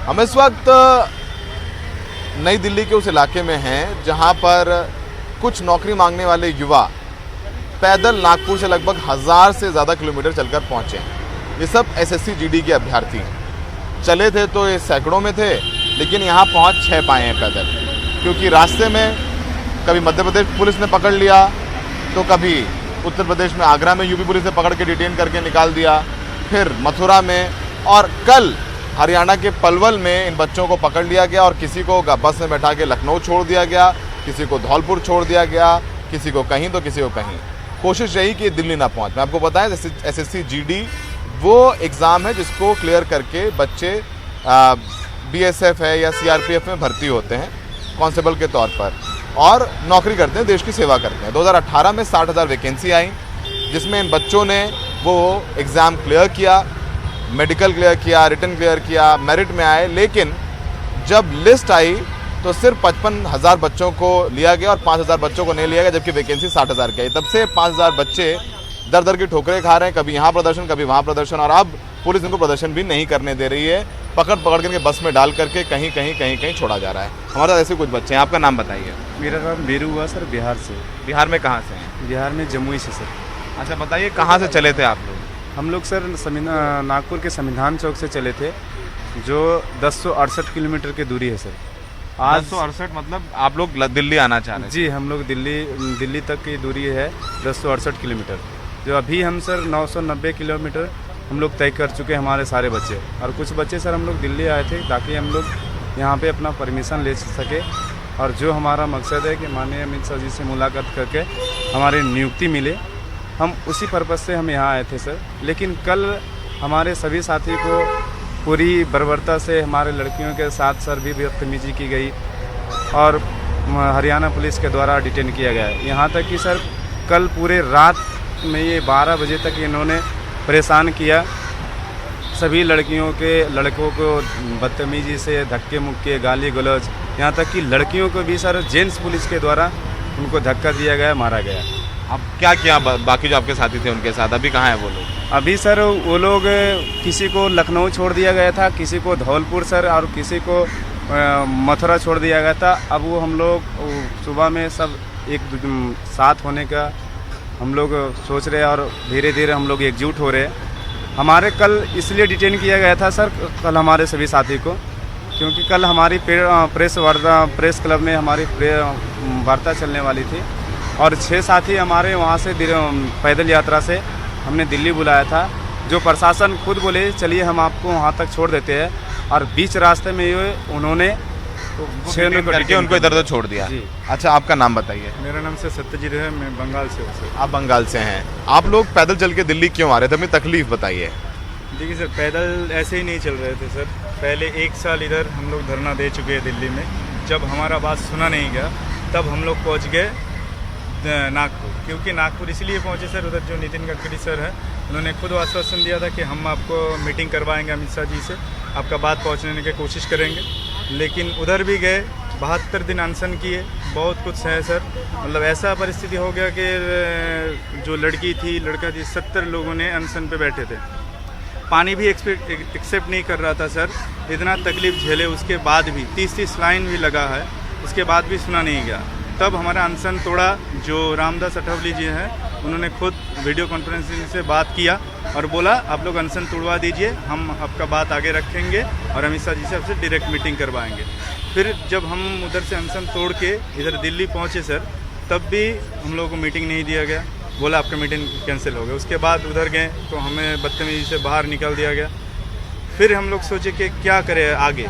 हम इस वक्त नई दिल्ली के उस इलाके में हैं जहां पर कुछ नौकरी मांगने वाले युवा पैदल नागपुर से लगभग 1000 से ज़्यादा किलोमीटर चलकर पहुंचे हैं। ये सब एसएससी जीडी के अभ्यर्थी हैं। चले थे तो ये सैकड़ों में थे, लेकिन यहाँ पहुँच 6 पाए हैं पैदल, क्योंकि रास्ते में कभी मध्य प्रदेश पुलिस ने पकड़ लिया, तो कभी उत्तर प्रदेश में आगरा में यूपी पुलिस ने पकड़ के डिटेन करके निकाल दिया, फिर मथुरा में, और कल हरियाणा के पलवल में इन बच्चों को पकड़ लिया गया और किसी को बस में बैठा के लखनऊ छोड़ दिया गया, किसी को धौलपुर छोड़ दिया गया, किसी को कहीं तो किसी को कहीं। कोशिश रही कि दिल्ली ना पहुंच। मैं आपको बताएं, एसएससी जीडी वो एग्ज़ाम है जिसको क्लियर करके बच्चे बीएसएफ है या सीआरपीएफ में भर्ती होते हैं कांस्टेबल के तौर पर और नौकरी करते हैं, देश की सेवा करते हैं। 2018 में 60,000 वैकेंसी आई, जिसमें इन बच्चों ने वो एग्ज़ाम क्लियर किया, मेडिकल क्लियर किया, रिटन क्लियर किया, मेरिट में आए। लेकिन जब लिस्ट आई तो सिर्फ 55,000 बच्चों को लिया गया और 5,000 बच्चों को नहीं लिया गया, जबकि वैकेंसी 60,000 की आई। तब से 5,000 बच्चे दर दर की ठोकरें खा रहे हैं, कभी यहाँ प्रदर्शन कभी वहाँ प्रदर्शन, और अब पुलिस इनको प्रदर्शन भी नहीं करने दे रही है। पकड़ करके बस में डाल करके कहीं छोड़ा जा रहा है। हमारे साथ ऐसे कुछ बच्चे हैं। आपका नाम बताइए। मेरा नाम बीरू हुआ सर, बिहार से। बिहार में कहाँ से हैं? बिहार में जमुई से सर। अच्छा बताइए, कहाँ से चले थे आप लोग? हम लोग सर नागपुर के संविधान चौक से चले थे, जो 1068 किलोमीटर की दूरी है सर। आज 1068 मतलब आप लोग दिल्ली आना चाह रहे हैं? जी, हम लोग दिल्ली तक की दूरी है 1068 किलोमीटर, जो अभी हम सर 990 किलोमीटर हम लोग तय कर चुके हैं हमारे सारे बच्चे। और कुछ बच्चे सर हम लोग दिल्ली आए थे ताकि हम लोग यहाँ पे अपना परमिशन ले सके, और जो हमारा मकसद है कि माननीय अमित शाह जी से मुलाकात करके हमारी नियुक्ति मिले, हम उसी पर्पज़ से हम यहाँ आए थे सर। लेकिन कल हमारे सभी साथी को पूरी बर्बरता से हमारे लड़कियों के साथ सर भी बदतमीजी की गई और हरियाणा पुलिस के द्वारा डिटेन किया गया है। यहाँ तक कि सर कल पूरे रात में ये 12 बजे तक इन्होंने परेशान किया, सभी लड़कों को बदतमीजी से धक्के मुक्के, गाली गलौज, यहाँ तक कि लड़कियों को भी सर जेंट्स पुलिस के द्वारा उनको धक्का दिया गया, मारा गया। अब क्या किया बाकी जो आपके साथी थे उनके साथ? अभी कहाँ हैं वो लोग? अभी सर वो लोग, किसी को लखनऊ छोड़ दिया गया था, किसी को धौलपुर सर, और किसी को मथुरा छोड़ दिया गया था। अब वो हम लोग सुबह में सब एक साथ होने का हम लोग सोच रहे हैं और धीरे धीरे हम लोग एकजुट हो रहे हैं। हमारे कल इसलिए डिटेन किया गया था सर, कल हमारे सभी साथी को, क्योंकि कल हमारी प्रेस क्लब में हमारी वार्ता चलने वाली थी और 6 साथी हमारे वहाँ से पैदल यात्रा से हमने दिल्ली बुलाया था, जो प्रशासन खुद बोले चलिए हम आपको वहाँ तक छोड़ देते हैं, और बीच रास्ते में ये उन्होंने उनको इधर उधर छोड़ दिया। जी। अच्छा, आपका नाम बताइए। मेरा नाम से सत्यजीत है, मैं बंगाल से हूँ सर। आप बंगाल से हैं। आप लोग पैदल चल के दिल्ली क्यों आ रहे थे? अपनी तकलीफ बताइए। देखिए सर, पैदल ऐसे ही नहीं चल रहे थे सर। पहले 1 साल इधर हम लोग धरना दे चुके हैं दिल्ली में। जब हमारा बात सुना नहीं गया तब हम लोग पहुँच गए नागपुर। क्योंकि नागपुर इसलिए पहुँचे सर, उधर जो नितिन गडकरी सर है उन्होंने खुद आश्वासन दिया था कि हम आपको मीटिंग करवाएंगे अमित शाह जी से, आपका बात पहुँचने की कोशिश करेंगे। लेकिन उधर भी गए, 72 दिन अनशन किए, बहुत कुछ है सर। मतलब ऐसा परिस्थिति हो गया कि जो लड़की थी लड़का थी 70 लोगों ने अनशन पे बैठे थे। पानी भी एक्सेप्ट नहीं कर रहा था सर। इतना तकलीफ झेले उसके बाद भी 30 लाइन भी लगा है, उसके बाद भी सुना नहीं गया। तब हमारा अनशन तोड़ा जो रामदास अठावले जी हैं, उन्होंने खुद वीडियो कॉन्फ्रेंसिंग से बात किया और बोला आप लोग अनशन तोड़वा दीजिए, हम आपका बात आगे रखेंगे और अमित शाह जी से आपसे डायरेक्ट मीटिंग करवाएंगे। फिर जब हम उधर से अनशन तोड़ के इधर दिल्ली पहुँचे सर, तब भी हम लोगों को मीटिंग नहीं दिया गया, बोला आपका मीटिंग कैंसिल हो गया। उसके बाद उधर गए तो हमें बदतमीजी से बाहर निकाल दिया गया। फिर हम लोग सोचे कि क्या करें आगे।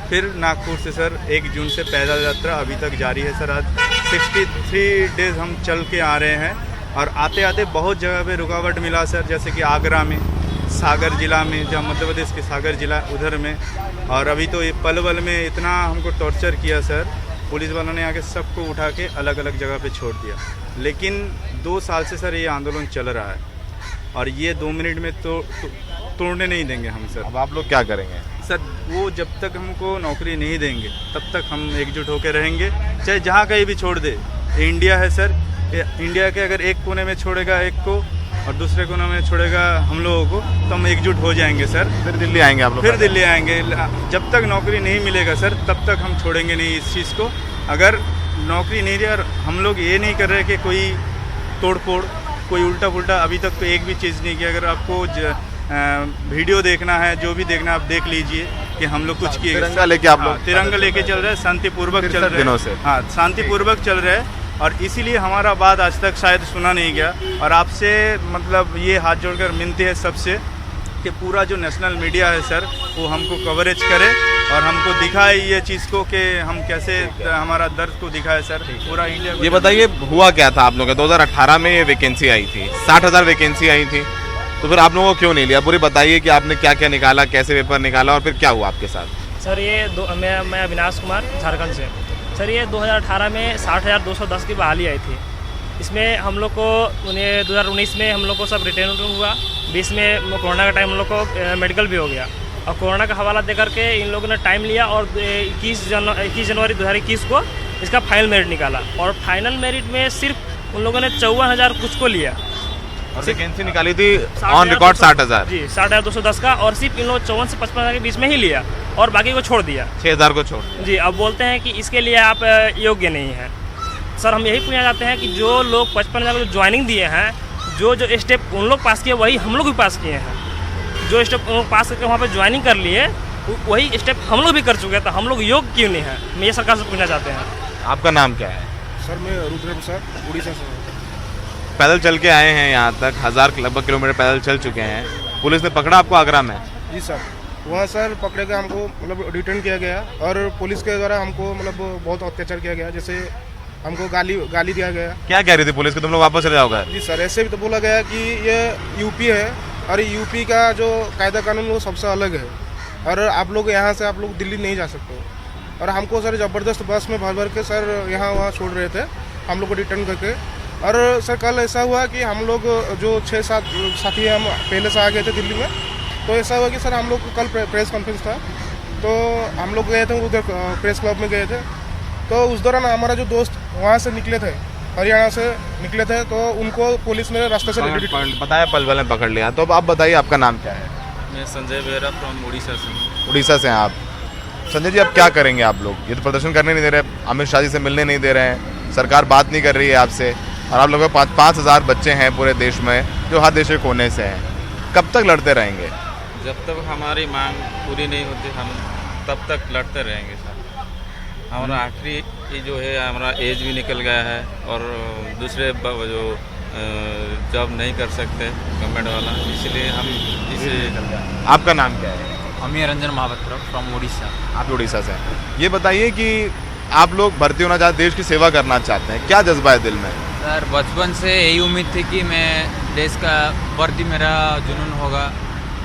फिर नागपुर से सर 1 जून से पैदल यात्रा अभी तक जारी है सर। आज 63 डेज़ हम चल के आ रहे हैं और आते आते बहुत जगह पे रुकावट मिला सर, जैसे कि आगरा में, सागर जिला में, जहाँ मध्य प्रदेश के सागर जिला उधर में, और अभी तो ये पलवल में इतना हमको टॉर्चर किया सर। पुलिस वालों ने आके सबको उठा के अलग अलग जगह पे छोड़ दिया। लेकिन 2 साल से सर ये आंदोलन चल रहा है और ये 2 मिनट में तोड़ने नहीं देंगे हम सर। अब आप लोग क्या करेंगे सर? वो जब तक हमको नौकरी नहीं देंगे तब तक हम एकजुट होकर रहेंगे, चाहे जहाँ कहीं भी छोड़ दे। ये इंडिया है सर, इंडिया के अगर एक कोने में छोड़ेगा एक को और दूसरे कोने में छोड़ेगा हम लोगों को, तो हम एकजुट हो जाएंगे सर। फिर दिल्ली आएंगे आप लोग? फिर दिल्ली आएंगे। जब तक नौकरी नहीं मिलेगा सर तब तक हम छोड़ेंगे नहीं इस चीज़ को। अगर नौकरी नहीं रही और हम लोग ये नहीं कर रहे कि कोई तोड़ फोड़, कोई उल्टा पुल्टा, अभी तक तो एक भी चीज़ नहीं की। अगर आपको वीडियो देखना है, जो भी देखना है आप देख लीजिए कि हम लोग कुछ किए। तिरंगा लेके आप लोग? तिरंगा लेके चल रहे हैं, शांतिपूर्वक चल रहे दिनों हैं। से? हाँ, शांतिपूर्वक चल रहे हैं और इसीलिए हमारा बात आज तक शायद सुना नहीं गया। और आपसे मतलब ये हाथ जोड़कर विनती है सबसे कि पूरा जो नेशनल मीडिया है सर वो हमको कवरेज करे और हमको दिखाए ये चीज़ को कि हम कैसे हमारा दर्द को दिखाए सर पूरा इंडिया को। ये बताइए हुआ क्या था आप लोगों का? 2018 में ये वैकेंसी आई थी, 60,000 वैकेंसी आई थी, तो फिर आप लोगों को क्यों नहीं लिया? पूरी बताइए कि आपने क्या क्या निकाला, कैसे पेपर निकाला और फिर क्या हुआ आपके साथ? सर ये मैं अविनाश कुमार झारखंड से। सर ये 2018 में 60,210 की बहाली आई थी। इसमें हम लोग को 2019 में हम लोग को सब रिटर्न हुआ, 20 में कोरोना का टाइम हम लोग को मेडिकल भी हो गया और कोरोना का हवाला दे करके इन लोगों ने टाइम लिया और 21 जनवरी 2021 को इसका फाइनल मेरिट निकाला और फाइनल मेरिट में सिर्फ उन लोगों ने 54,000 कुछ को लिया और वैकेंसी निकाली थी ऑन रिकॉर्ड 60,000 जी 60,210 का और सिर्फ इन लोग 54 से 55,000 के बीच में ही लिया और बाकी को छोड़ दिया, 6,000 को छोड़ जी। अब बोलते हैं कि इसके लिए आप योग्य नहीं हैं। सर हम यही पूछना चाहते हैं कि जो लोग 55,000 को ज्वाइनिंग दिए हैं, जो स्टेप उन लोग पास किए वही हम लोग भी पास किए हैं। जो स्टेप उन लोग पास करके वहाँ पे ज्वाइनिंग कर लिए वही स्टेप हम लोग भी कर चुके हैं, तो हम लोग योग्य क्यों नहीं है? मैं ये सरकार से पूछना चाहते हैं। आपका नाम क्या है? सर मैं रुद्र प्रसाद उड़ीसा से। पैदल चल के आए हैं यहाँ तक, 1000 लगभग किलोमीटर पैदल चल चुके हैं। पुलिस ने पकड़ा आपको आगरा में? जी सर, वहाँ सर पकड़े गए, हमको मतलब रिटर्न किया गया और पुलिस के द्वारा हमको मतलब बहुत अत्याचार किया गया। जैसे हमको गाली दिया गया। क्या कह रही थी पुलिस कि तुम लोग वापस चले जाओगे? जी सर, ऐसे भी तो बोला गया कि ये यूपी है और यूपी का जो कायदा कानून वो सबसे अलग है और आप लोग यहाँ से आप लोग दिल्ली नहीं जा सकते। और हमको सर ज़बरदस्त बस में भर के सर यहाँ वहाँ छोड़ रहे थे हम लोग को रिटर्न करके। और सर कल ऐसा हुआ कि हम लोग जो 6-7 साथी हम पहले से आ गए थे दिल्ली में, तो ऐसा हुआ कि सर हम लोग को कल प्रेस कॉन्फ्रेंस था तो हम लोग गए थे उधर प्रेस क्लब में गए थे। तो उस दौरान हमारा जो दोस्त वहाँ से निकले थे, हरियाणा से निकले थे, तो उनको पुलिस ने रास्ते से बताया पल ने पकड़ लिया। तो अब आप बताइए आपका नाम क्या है? मैं संजय बेहरा फ्रॉम उड़ीसा से। उड़ीसा से हैं आप? संजय जी अब क्या करेंगे आप लोग? ये तो प्रदर्शन करने नहीं दे रहे, अमित शाह जी से मिलने नहीं दे रहे हैं, सरकार बात नहीं कर रही है आपसे और आप लोगों के 5,000 बच्चे हैं पूरे देश में जो हर देश के कोने से हैं। कब तक लड़ते रहेंगे? जब तक हमारी मांग पूरी नहीं होती हम तब तक लड़ते रहेंगे सर। हमारा आखिरी जो है हमारा एज भी निकल गया है और दूसरे जो जॉब नहीं कर सकते गवर्नमेंट वाला, इसलिए हम इसे। आपका नाम क्या है? अमीर रंजन महापात्र फ्रॉम उड़ीसा। आप उड़ीसा से हैं। ये बताइए कि आप लोग भर्ती होना चाहते, देश की सेवा करना चाहते हैं, क्या जज्बा है दिल में? सर बचपन से यही उम्मीद थी कि मैं देश का वर्दी मेरा जुनून होगा।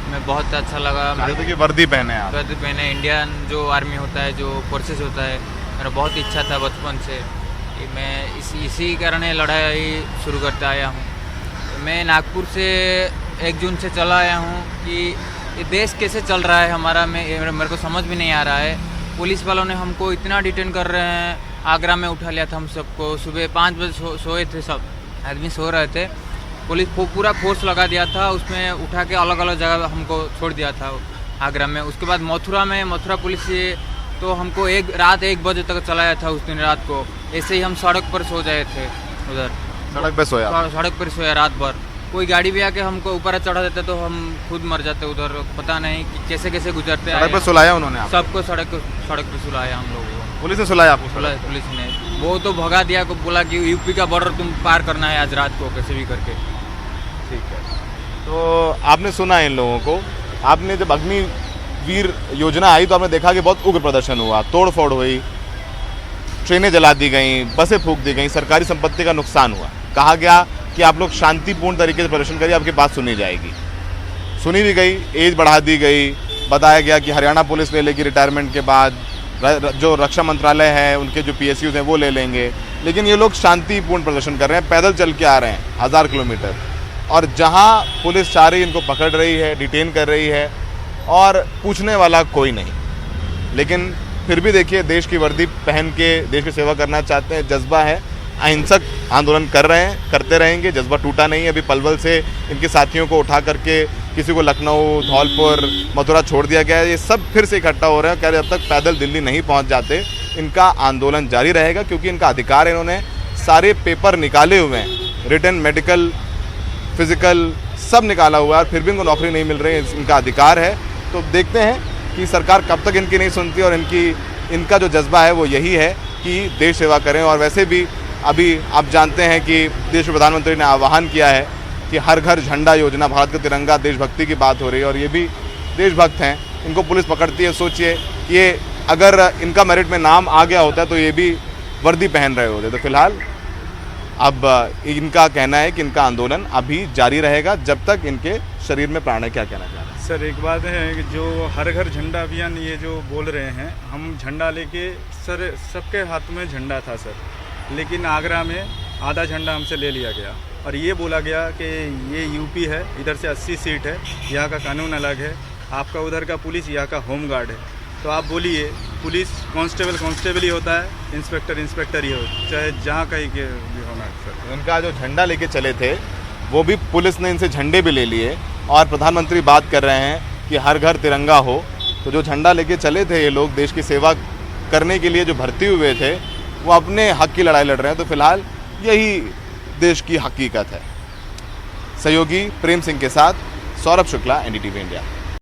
मैं बहुत अच्छा लगा कि वर्दी पहने आप? वर्दी पहने, इंडियन जो आर्मी होता है, जो फोर्सेस होता है, मेरा बहुत इच्छा था बचपन से कि मैं इसी कारण लड़ाई शुरू करता आया हूँ। मैं नागपुर से 1 जून से चला आया हूँ कि ये देश कैसे चल रहा है हमारा, मेरे को समझ भी नहीं आ रहा है। पुलिस वालों ने हमको इतना डिटेन कर रहे हैं। आगरा में उठा लिया था हम सबको, सुबह 5 बजे सोए थे, सब आदमी सो रहे थे। पुलिस पूरा फोर्स लगा दिया था, उसमें उठा के अलग अलग जगह हमको छोड़ दिया था आगरा में। उसके बाद मथुरा पुलिस से तो हमको रात 1 बजे तक चलाया था उस दिन रात को। ऐसे ही हम सड़क पर सो जाए थे, उधर सड़क पे सोया? सड़क पर सोया रात भर। कोई गाड़ी भी आके हमको ऊपर चढ़ा देते तो हम खुद मर जाते उधर। पता नहीं कि कैसे कैसे गुजरते। सड़क पे सुलाया उन्होंने आपको? सबको सड़क पे सुलाया हम लोगों को। पुलिस ने सुलाया आपको? पुलिस ने वो तो भगा दिया, को बोला कि यूपी का बॉर्डर तुम पार करना है आज रात को कैसे भी करके। ठीक है, तो आपने सुना इन लोगों को। आपने जब अग्निवीर योजना आई तो आपने देखा कि बहुत उग्र प्रदर्शन हुआ, तोड़ फोड़ हुई, ट्रेनें जला दी गई, बसें फूंक दी गई, सरकारी संपत्ति का नुकसान हुआ। कहा गया कि आप लोग शांतिपूर्ण तरीके से प्रदर्शन करिए, आपकी बात सुनी जाएगी। सुनी भी गई, एज बढ़ा दी गई। बताया गया कि हरियाणा पुलिस ले लेगी रिटायरमेंट के बाद, जो रक्षा मंत्रालय है उनके जो PSUs हैं वो ले लेंगे। लेकिन ये लोग शांतिपूर्ण प्रदर्शन कर रहे हैं, पैदल चल के आ रहे हैं 1000 किलोमीटर, और जहाँ पुलिस चाह रही इनको पकड़ रही है, डिटेन कर रही है और पूछने वाला कोई नहीं। लेकिन फिर भी देखिए, देश की वर्दी पहन के देश की सेवा करना चाहते हैं, जज्बा है, अहिंसक आंदोलन कर रहे हैं, करते रहेंगे, जज्बा टूटा नहीं है। अभी पलवल से इनके साथियों को उठा करके किसी को लखनऊ, धौलपुर, मथुरा छोड़ दिया गया है। ये सब फिर से इकट्ठा हो रहे हैं, कह रहे जब तक पैदल दिल्ली नहीं पहुंच जाते इनका आंदोलन जारी रहेगा, क्योंकि इनका अधिकार है। इन्होंने सारे पेपर निकाले हुए हैं, रिटन, मेडिकल, फिजिकल सब निकाला हुआ है, और फिर भी इनको नौकरी नहीं मिल रही, इनका अधिकार है। तो देखते हैं कि सरकार कब तक इनकी नहीं सुनती, और इनका जो जज्बा है वो यही है कि देश सेवा करें। और वैसे भी अभी आप जानते हैं कि देश के प्रधानमंत्री ने आह्वान किया है कि हर घर झंडा योजना, भारत का तिरंगा, देशभक्ति की बात हो रही है, और ये भी देशभक्त हैं। इनको पुलिस पकड़ती है, सोचिए ये अगर इनका मेरिट में नाम आ गया होता तो ये भी वर्दी पहन रहे होते। तो फिलहाल अब इनका कहना है कि इनका आंदोलन अभी जारी रहेगा जब तक इनके शरीर में प्राण है। क्या कहना चाह रहे हैं? सर एक बात है कि जो हर घर झंडा अभियान ये जो बोल रहे हैं, हम झंडा लेके सर सबके हाथ में झंडा था सर, लेकिन आगरा में आधा झंडा हमसे ले लिया गया और ये बोला गया कि ये यूपी है, इधर से 80 सीट है, यहाँ का कानून अलग है, आपका उधर का पुलिस यहाँ का होम गार्ड है। तो आप बोलिए, पुलिस कांस्टेबल ही होता है, इंस्पेक्टर ही हो, चाहे जहाँ कहीं के भी होना है सर। उनका जो झंडा लेके चले थे वो भी पुलिस ने इनसे झंडे भी ले लिए, और प्रधानमंत्री बात कर रहे हैं कि हर घर तिरंगा हो। तो जो झंडा लेके चले थे ये लोग देश की सेवा करने के लिए जो भर्ती हुए थे, वो अपने हक की लड़ाई लड़ रहे हैं। तो फिलहाल यही देश की हकीकत है। सहयोगी प्रेम सिंह के साथ सौरभ शुक्ला, NDTV इंडिया।